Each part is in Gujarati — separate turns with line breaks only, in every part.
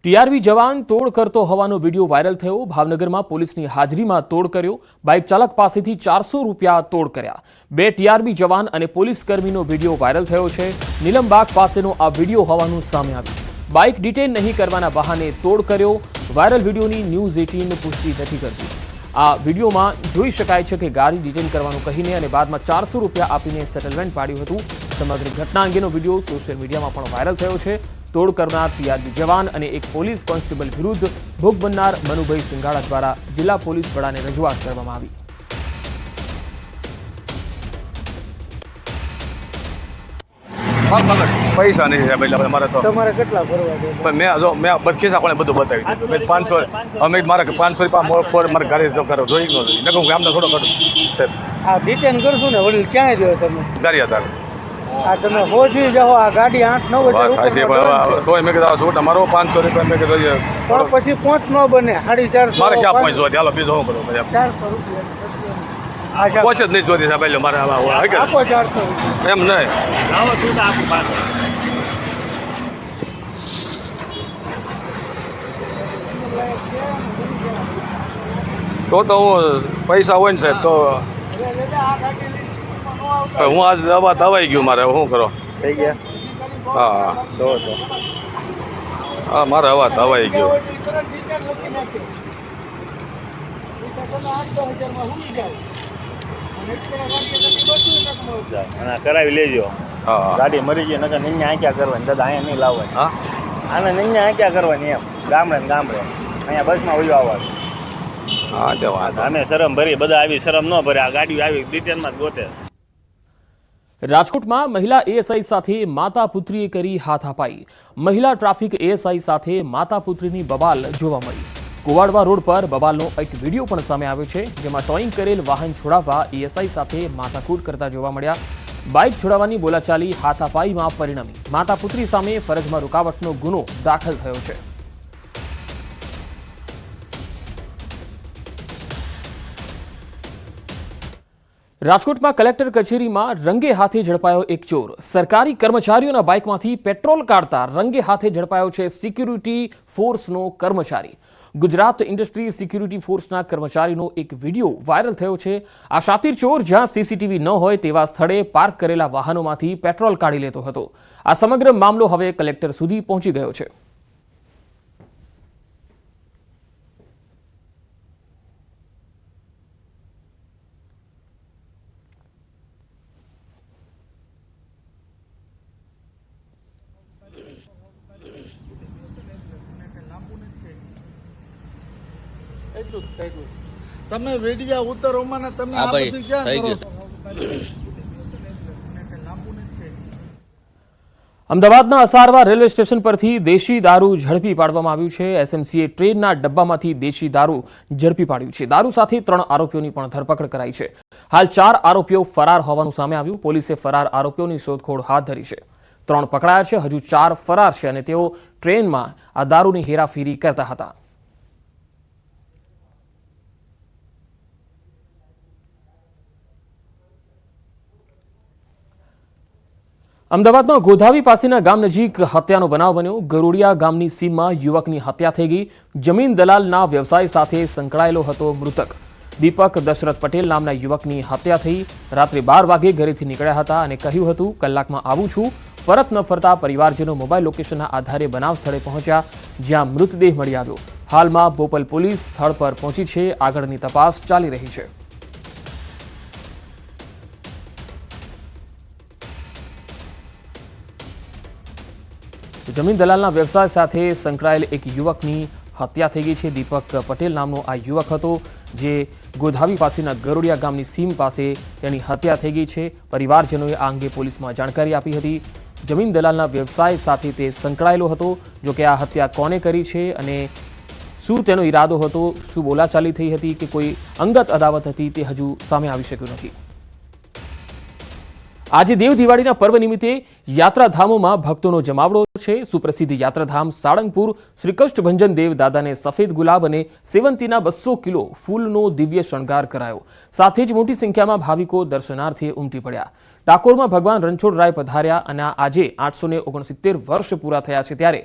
ટીઆરબી જવાન તોડ કરતો હોવાનો વિડીયો વાયરલ થયો। ભાવનગરમાં પોલીસની હાજરીમાં તોડ કર્યો। બાઇક ચાલક પાસેથી 400 રૂપિયા તોડ કર્યા। બે ટીઆરબી જવાન અને પોલીસ કર્મીનો વિડીયો વાયરલ થયો છે। નીલમબાગ પાસેનો આ વિડીયો હોવાનું સામે આવ્યું। બાઇક ડિટેન નહીં કરવાના બહાને તોડ કર્યો। વાયરલ વિડીયોની ન્યૂઝ 18 પુષ્ટિ નથી કરતી। આ વિડીયોમાં જોઈ શકાય છે કે ગાડી ડિટેન કરવાનું કહીને અને બાદમાં 400 રૂપિયા આપીને સેટલમેન્ટ પાડ્યું હતું। સમગ્ર ઘટના અંગેનો વિડીયો સોશિયલ મીડિયામાં પણ વાયરલ થયો છે। તોડ કરનાર ટીઆરબી જવાન અને એક પોલીસ કોન્સ્ટેબલ વિરુદ્ધ ભોગ બનનાર મનુભાઈ સિંગાડા દ્વારા જિલ્લા પોલીસ વડાને રજૂઆત કરવામાં આવી।
પૈસા નહીં એટલે અમારે તો
તમારે કેટલા ભરવા છે?
મેં ખિસ્સા કોને બધું બતાવી દીધું। મેં 500 અમે મારે 500 રૂપિયા મારે ગાડી તો કરો જોઈ ન જોઈ નકર હું આમને થોડો કરું સાહેબ।
આ ડિટેન કરશું ને વડીલ ક્યાંય રહ્યો તમે?
ગાડી હતા
આ તમે હોજી જાઓ આ ગાડી 8-9
વાત થાય છે પણ તોય મેં કીધું છૂટ અમારો 500 રૂપિયા મેં કીધું
પણ પછી પહોંચ ન બને 450
મારે ક્યાં પહોંચવા ચાલો બીજો શું કરું
400 રૂપિયા
પહોંચે જ નહીં જોતી સાહેબ એટલે મારે
આપો 400 રૂપિયા
એમ નહીં
લાવો છૂટ આપો
તો હું પૈસા હોય ને સાહેબ તો હું આજ દવાઈ ગયું મારે શું કરો
થઈ ગયા
હા
તો
હા મારે હવા દવાઈ ગયો
કરાવી લેજો।
હા
ગાડી મરી ગઈ નકર નિન્યા આંક્યા કરવાની દાદા અહીંયા નહીં લાવવાની।
હા
આને નિન્યા આંક્યા કરવાની એમ ગામડે ને ગામડે અહીંયા બસમાં વયું આવવાનું।
હા જવા
અમે શરમ ભરી બધા આવી શરમ ન ભરે આ ગાડી આવી ડિટેલમાં જ ગોતે।
રાજકોટમાં મહિલા એએસઆઈ સાથે માતા પુત્રીએ કરી હાથાપાઈ। મહિલા ટ્રાફિક એએસઆઈ સાથે માતા પુત્રીની બબાલ જોવા મળી। કુવાડવા રોડ પર બબાલનો એક વિડીયો પણ સામે આવ્યો છે, જેમાં ટોઈંગ કરેલ વાહન છોડાવવા એએસઆઈ સાથે માથાકૂટ કરતા જોવા મળ્યા। બાઇક છોડાવવાની બોલાચાલી હાથાપાઈમાં પરિણમી। માતા પુત્રી સામે ફરજમાં રૂકાવટનો ગુનો દાખલ થયો છે। રાજકોટમાં કલેક્ટર કચેરીમાં રંગે હાથે ઝડપાયો એક ચોર। સરકારી કર્મચારીઓના બાઇકમાંથી પેટ્રોલ કાઢતા રંગે હાથે ઝડપાયો છે સિક્યુરિટી ફોર્સનો કર્મચારી। ગુજરાત ઇન્ડસ્ટ્રી સિક્યુરિટી ફોર્સના કર્મચારીનો એક વિડીયો વાયરલ થયો છે। આ શાતીર ચોર જ્યાં સીસીટીવી ન હોય તેવા સ્થળે પાર્ક કરેલા વાહનોમાંથી પેટ્રોલ કાઢી લેતો હતો। આ સમગ્ર મામલો હવે કલેક્ટર સુધી પહોંચી ગયો છે।
તમે વેડિયા ઉતરોમાં ને તમે આ બધું ક્યાં કરો છો?
અમદાવાદના અસારવા રેલવે સ્ટેશન પરથી દેશી દારૂ ઝડપી પાડવામાં આવ્યું છે। એસએમસીએ ટ્રેનના ડબ્બામાંથી દેશી દારૂ ઝડપી પાડ્યું છે। દારૂ સાથે 3 આરોપીઓની પણ ધરપકડ કરાઈ છે। હાલ 4 આરોપીઓ ફરાર હોવાનું સામે આવ્યું। પોલીસે ફરાર આરોપીઓની શોધખોળ હાથ ધરી છે। 3 પકડાયા છે, હજુ 4 ફરાર છે અને તેઓ ટ્રેનમાં આ દારૂની હેરાફેરી કરતા હતા। અમદાવાદમાં ગોધાવી પાસેના ગામ નજીક હત્યાનો બનાવ બન્યો। ગરોડિયા ગામની સીમમાં યુવકની હત્યા થઈ ગઈ। જમીન દલાલના વ્યવસાય સાથે સંકળાયેલો હતો મૃતક। દીપક દશરથ પટેલ નામના યુવકની હત્યા થઈ। રાત્રે 12 વાગે ઘરેથી નીકળ્યા હતા અને કહ્યું હતું કલાકમાં આવું છું। પરત ન ફરતા પરિવારજનો મોબાઈલ લોકેશનના આધારે બનાવ સ્થળે પહોંચ્યા, જ્યાં મૃતદેહ મળી આવ્યો। હાલમાં બોપલ પોલીસ સ્થળ પર પહોંચી છે। આગળની તપાસ ચાલી રહી છે। જમીન દલાલના વ્યવસાય સાથે સંકળાયેલ એક યુવકની હત્યા થઈ ગઈ છે। દીપક પટેલ નામનો આ યુવક હતો, જે ગોધાવી પાસેના ગરોડિયા ગામની સીમ પાસે તેની હત્યા થઈ ગઈ છે। પરિવારજનોએ આ અંગે પોલીસમાં જાણકારી આપી હતી। જમીન દલાલના વ્યવસાય સાથે તે સંકળાયેલો હતો। જો કે આ હત્યા કોને કરી છે અને શું તેનો ઈરાદો હતો, શું બોલાચાલી થઈ હતી કે કોઈ અંગત અદાવત હતી, તે હજુ સામે આવી શક્યું નથી। આજે દેવ દિવાળીના પર્વ નિમિત્તે યાત્રાધામોમાં ભક્તોનો જમાવડો છે। સુપ્રસિદ્ધ યાત્રાધામ સાળંગપુર શ્રીકૃષ્ણભંજન દેવ દાદાને સફેદ ગુલાબ અને સેવંતીના 200 કિલો ફૂલનો દિવ્ય શણગાર કરાયો। સાથે જ મોટી સંખ્યામાં ભાવિકો દર્શનાર્થે ઉમટી પડ્યા। ડાકોરમાં ભગવાન રણછોડરાય પધાર્યા અને આજે 869 વર્ષ પૂરા થયા છે, ત્યારે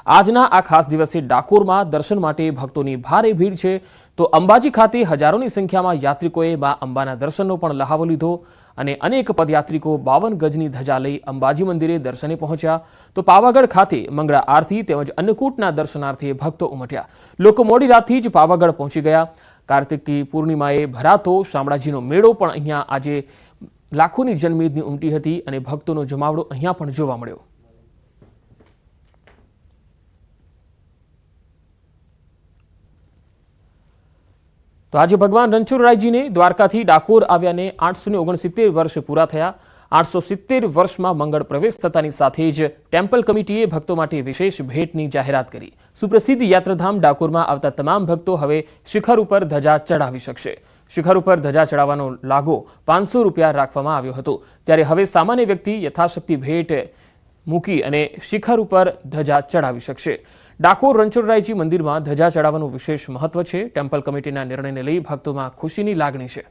આજના આ ખાસ દિવસે ડાકોરમાં દર્શન માટે ભક્તોની ભારે ભીડ છે, તો અંબાજી ખાતે હજારોની સંખ્યામાં યાત્રિકોએ મા અંબાના દર્શનનો પણ લહાવો લીધો અને અનેક પદયાત્રિકો 52 ગજની ધજા લઈ અંબાજી મંદિરે દર્શને પહોંચ્યા. તો પાવાગઢ ખાતે મંગળા આરતી તેમજ અન્નકૂટના દર્શનાર્થે ભક્તો ઉમટ્યા. લોકો મોડી રાતથી જ પાવાગઢ પહોંચી ગયા. કાર્તિકી પૂર્ણિમાએ ભરાતો શામળાજીનો મેળો પણ અહીંયા આજે લાખોની જનમેદની ઉમટી હતી અને ભક્તોનો જમાવડો અહીંયા પણ જોવા મળ્યો. તો આજે ભગવાન રણછોડરાયજીને દ્વારકાથી ડાકોર આવ્યાને 869 વર્ષ પૂરા થયા. 870 વર્ષમાં મંગળ પ્રવેશ થતાની સાથે જ ટેમ્પલ કમિટીએ ભક્તો માટે વિશેષ ભેટની જાહેરાત કરી. સુપ્રસિદ્ધ યાત્રાધામ ડાકોરમાં આવતા તમામ ભક્તો હવે શિખર ઉપર ધજા ચડાવી શકશે. શિખર ઉપર ધજા ચડાવવાનો લાગો ₹500 રાખવામાં આવ્યો હતો, ત્યારે હવે સામાન્ય વ્યક્તિ યથાશક્તિ ભેટ મૂકી અને શિખર ઉપર ધજા ચડાવી શકશે. ડાકોર રણછોડરાયજી મંદિરમાં ધજા ચડાવવાનું વિશેષ મહત્વ છે. ટેમ્પલ કમિટીના નિર્ણયને લઈ ભક્તોમાં ખુશીની લાગણી છે.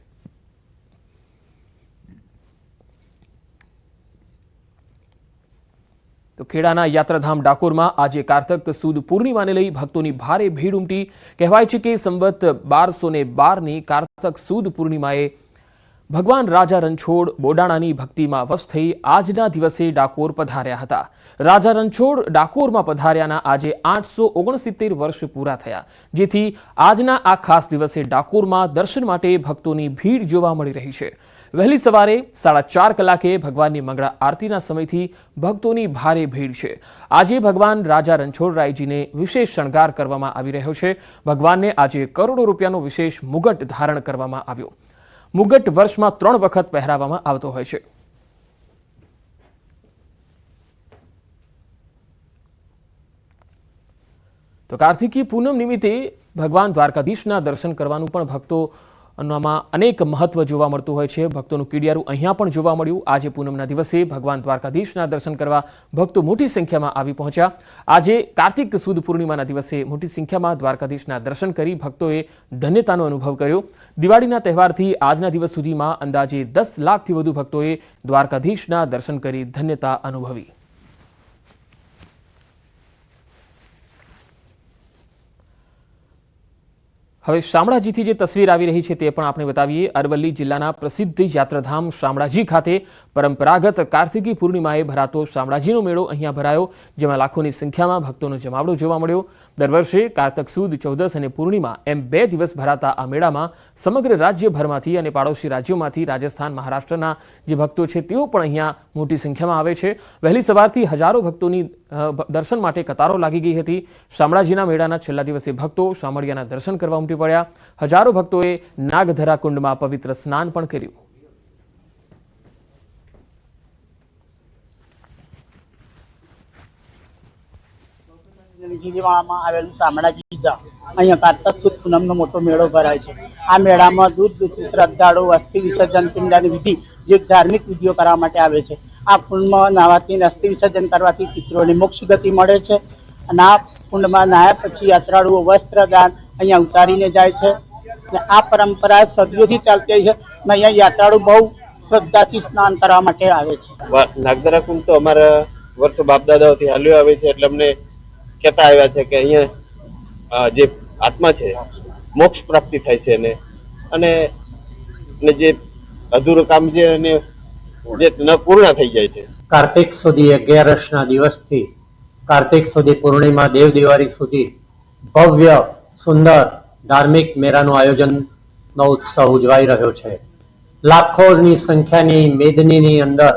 તો ખેડાના યાત્રાધામ ડાકોરમાં આજે કારતક સુદ પૂર્ણિમાને લઈ ભક્તોની ભારે ભીડ ઉમટી. કહેવાય છે કે સંવત 1212ની કારતક સુદ પૂર્ણિમાએ ભગવાન રાજા રણછોડ બોડાણાની ભક્તિમાં વશ થઈ આજના દિવસે ડાકોર પધાર્યા હતા. રાજા રણછોડ ડાકોરમાં પધાર્યાના આજે 869 વર્ષ પૂરા થયા, જેથી આજના આ ખાસ દિવસે ડાકોરમાં દર્શન માટે ભક્તોની ભીડ જોવા મળી રહી છે. વહેલી સવારે 4:30 કલાકે ભગવાનની મંગળા આરતીના સમયથી ભક્તોની ભારે ભીડ છે. આજે ભગવાન રાજા રણછોડરાયજીને વિશેષ શણગાર કરવામાં આવી રહ્યો છે. ભગવાનને આજે કરોડો રૂપિયાનો વિશેષ મુગટ ધારણ કરવામાં આવ્યો. મુગટ વર્ષમાં 3 વખત પહેરાવવામાં આવતો હોય છે. તો કાર્તિકી પૂનમ નિમિત્તે ભગવાન દ્વારકાધીશના દર્શન કરવાનું પણ ભક્તોમાં અનેક મહત્વ જોવા મળતું હોય છે. ભક્તોનું કીડિયારું અહીંયા પણ જોવા મળ્યું. આજે પૂનમના દિવસે ભગવાન દ્વારકાધીશના દર્શન કરવા ભક્તો મોટી સંખ્યામાં આવી પહોંચ્યા. આજે કાર્તિક સુદ પૂર્ણિમાના દિવસે મોટી સંખ્યામાં દ્વારકાધીશના દર્શન કરી ભક્તોએ ધન્યતાનો અનુભવ કર્યો. દિવાળીના તહેવારથી આજના દિવસ સુધીમાં અંદાજે 10 લાખથી વધુ ભક્તોએ દ્વારકાધીશના દર્શન કરી ધન્યતા અનુભવી. હવે શામળાજીથી જે તસવીર આવી રહી છે તે પણ આપણે બતાવીએ. અરવલ્લી જિલ્લાના પ્રસિદ્ધ યાત્રાધામ શામળાજી ખાતે પરંપરાગત કાર્તિકી પૂર્ણિમાએ ભરાતો શામળાજીનો મેળો અહીંયા ભરાયો, જેમાં લાખોની સંખ્યામાં ભક્તોનો જમાવડો જોવા મળ્યો. દર વર્ષે કારતક સુદ, ચૌદસ અને પૂર્ણિમા એમ 2 દિવસ ભરાતા આ મેળામાં સમગ્ર રાજ્યભરમાંથી અને પાડોશી રાજ્યોમાંથી રાજસ્થાન, મહારાષ્ટ્રના જે ભક્તો છે તેઓ પણ અહીંયા મોટી સંખ્યામાં આવે છે. વહેલી સવારથી હજારો ભક્તોની દર્શન માટે કતારો લાગી ગઈ હતી. શામળાજીના મેળાના છેલ્લા દિવસે ભક્તો શામળિયાના દર્શન કરવા ઉમટી પડ્યા. હજારો ભક્તોએ નાગધરા કુંડમાં પવિત્ર સ્નાન પણ કર્યું.
ગિરિમાળામાં આવેલું શામળાજી ધામ, અહીંયા કારતક સુદ પૂનમનો મોટો મેળો ભરાય છે. આ મેળામાં દૂર દૂરથી શ્રદ્ધાળુઓ અસ્થિ વિસર્જન, પિંડની વિધિ જે ધાર્મિક વિધિઓ કરવા માટે આવે છે. આ કુંડમાં નાહવાથી, અસ્થિ વિસર્જન કરવાથી પિતૃઓને મોક્ષ ગતિ મળે છે. અને આ કુંડમાં નાહ્યા પછી યાત્રાળુઓ વસ્ત્રદાન અહીંયા ઉતારીને જાય છે. આ પરંપરા સદીઓથી ચાલતી છે અને અહીંયા યાત્રાળુ બહુ શ્રદ્ધાથી સ્નાન કરવા માટે આવે છે.
નાગધરા કુંડ તો અમારા વર્ષો બાપ દાદાઓથી હાલ્યો આવે છે, એટલે અમને કહેતા આવ્યા છે કે અહીંયા જે આત્મા છે મોક્ષ પ્રાપ્તિ થાય છે અને જે અધૂરું કામ છે એને જે ન પૂર્ણ થઈ જાય છે.
કાર્તિક સુધી 11ના દિવસથી કાર્તિક સુધી પૂર્ણિમા દેવ દિવાળી સુધી ભવ્ય સુંદર ધાર્મિક મેળાનું આયોજનનો ઉત્સવ ઉજવાઈ રહ્યો છે. લાખોની સંખ્યાની મેદનીની અંદર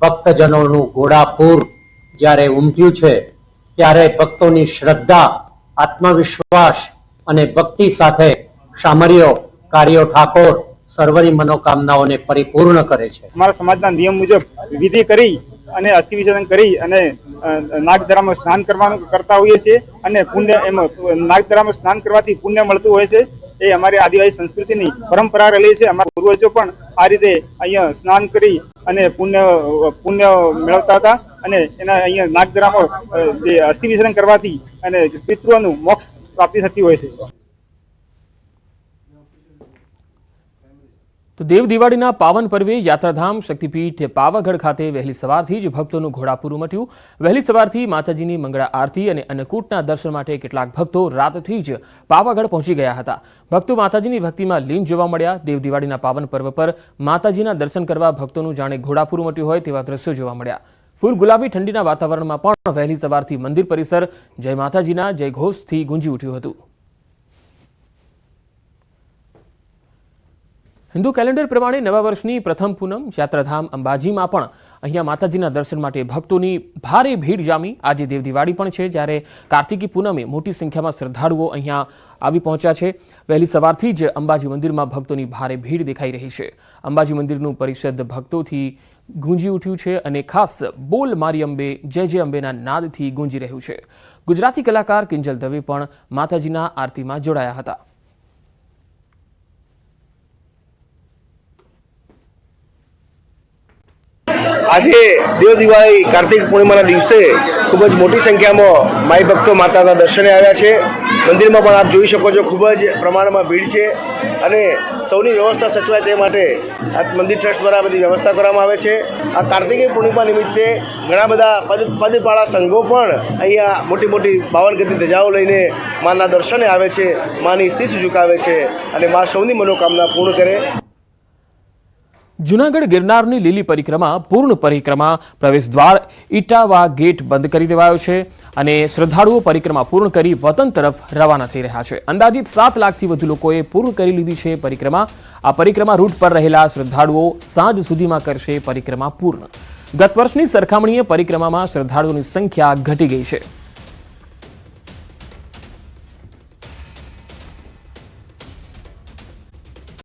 ભક્તજનોનું ઘોડાપૂર જ્યારે ઉમટ્યું છે, ત્યારે ભક્તોની શ્રદ્ધા, આત્મવિશ્વાસ અને ભક્તિ સાથે શામળિયો કાર્યો ઠાકોર સર્વની મનોકામનાઓને પરિપૂર્ણ કરે છે.
અમારા સમાજના નિયમ મુજબ વિધિ કરી અને અસ્થિ વિસર્જન કરી અને નાગધરામાં સ્નાન કરવાનું કરતા હોઈએ છીએ અને પુણ્ય એમાં નાગધરામાં સ્નાન કરવાથી પુણ્ય મળતું હોય છે. એ અમારી આદિવાસી સંસ્કૃતિની પરંપરા રહેલી છે. અમારા પૂર્વજો પણ આ રીતે અહીંયા સ્નાન કરી અને પુણ્ય મેળવતા હતા અને એના અહીંયા નાગધરામાં જે અસ્થિ વિસર્જન કરવાથી અને પિતૃઓનું મોક્ષ પ્રાપ્તિ થતી હોય છે.
તો દેવ દિવાળીના પાવન પર્વે યાત્રાધામ શક્તિપીઠ પાવાગઢ ખાતે વહેલી સવારથી જ ભક્તોનું ઘોડાપૂર ઉમટ્યું। વહેલી સવારથી માતાજીની મંગળા આરતી અને અન્નકૂટના દર્શન માટે કેટલાક ભક્તો રાતથી જ પાવાગઢ પહોંચી ગયા હતા। ભક્તો માતાજીની ભક્તિમાં લીન જોવા મળ્યા। દેવ દિવાળીના પાવન પર્વ પર માતાજીના દર્શન કરવા ભક્તોનું જાણે ઘોડાપૂર ઉમટ્યું હોય તેવા દ્રશ્યો જોવા મળ્યા। ફૂલ ગુલાબી ઠંડીના વાતાવરણમાં પણ વહેલી સવારથી મંદિર પરિસર જય માતાજીના જયઘોષથી ગુંજી ઉઠ્યું હતું। હિન્દુ કેલેન્ડર પ્રમાણે નવા વર્ષની પ્રથમ પૂનમ યાત્રાધામ અંબાજીમાં પણ અહીંયા માતાજીના દર્શન માટે ભક્તોની ભારે ભીડ જામી। આજે દેવ દિવાળી પણ છે, જ્યારે કાર્તિકી પૂનમે મોટી સંખ્યામાં શ્રદ્ધાળુઓ અહીંયા આવી પહોંચ્યા છે। વહેલી સવારથી જ અંબાજી મંદિરમાં ભક્તોની ભારે ભીડ દેખાઈ રહી છે। અંબાજી મંદિરનું પરિષદ ભક્તોથી ગુંજી ઉઠ્યું છે અને ખાસ બોલ મારી અંબે જય જય અંબેના નાદથી ગુંજી રહ્યું છે। ગુજરાતી કલાકાર કિંજલ દવે પણ માતાજીના આરતીમાં જોડાયા હતા।
આજે દેવ દિવાળી કાર્તિક પૂર્ણિમાના દિવસે ખૂબ જ મોટી સંખ્યામાં માઈ ભક્તો માતાના દર્શને આવ્યા છે। મંદિરમાં પણ આપ જોઈ શકો છો, ખૂબ જ પ્રમાણમાં ભીડ છે અને સૌની વ્યવસ્થા સચવાય તે માટે આ મંદિર ટ્રસ્ટ દ્વારા બધી વ્યવસ્થા કરવામાં આવે છે। આ કાર્તિકી પૂર્ણિમા નિમિત્તે ઘણા બધા પદપાળા સંઘો પણ અહીંયા મોટી મોટી બાવનગઢની ધજાઓ લઈને માના દર્શને આવે છે, માની શીશ ઝુકાવે છે અને મા સૌની મનોકામના પૂર્ણ કરે।
જૂનાગઢ ગિરનારની લીલી પરિક્રમા પૂર્ણ પરિક્રમા પ્રવેશ દ્વાર ઇટાવા ગેટ બંધ કરી દેવાયો છે અને શ્રદ્ધાળુઓ પરિક્રમા પૂર્ણ કરી વતન તરફ રવાના થઈ રહ્યા છે। અંદાજિત 7 લાખથી વધુ લોકોએ પૂર્ણ કરી લીધી છે પરિક્રમા। આ પરિક્રમા રૂટ પર રહેલા શ્રદ્ધાળુઓ સાંજ સુધીમાં કરશે પરિક્રમા પૂર્ણ। ગત વર્ષની સરખામણીએ પરિક્રમામાં શ્રદ્ધાળુઓની સંખ્યા ઘટી ગઈ છે।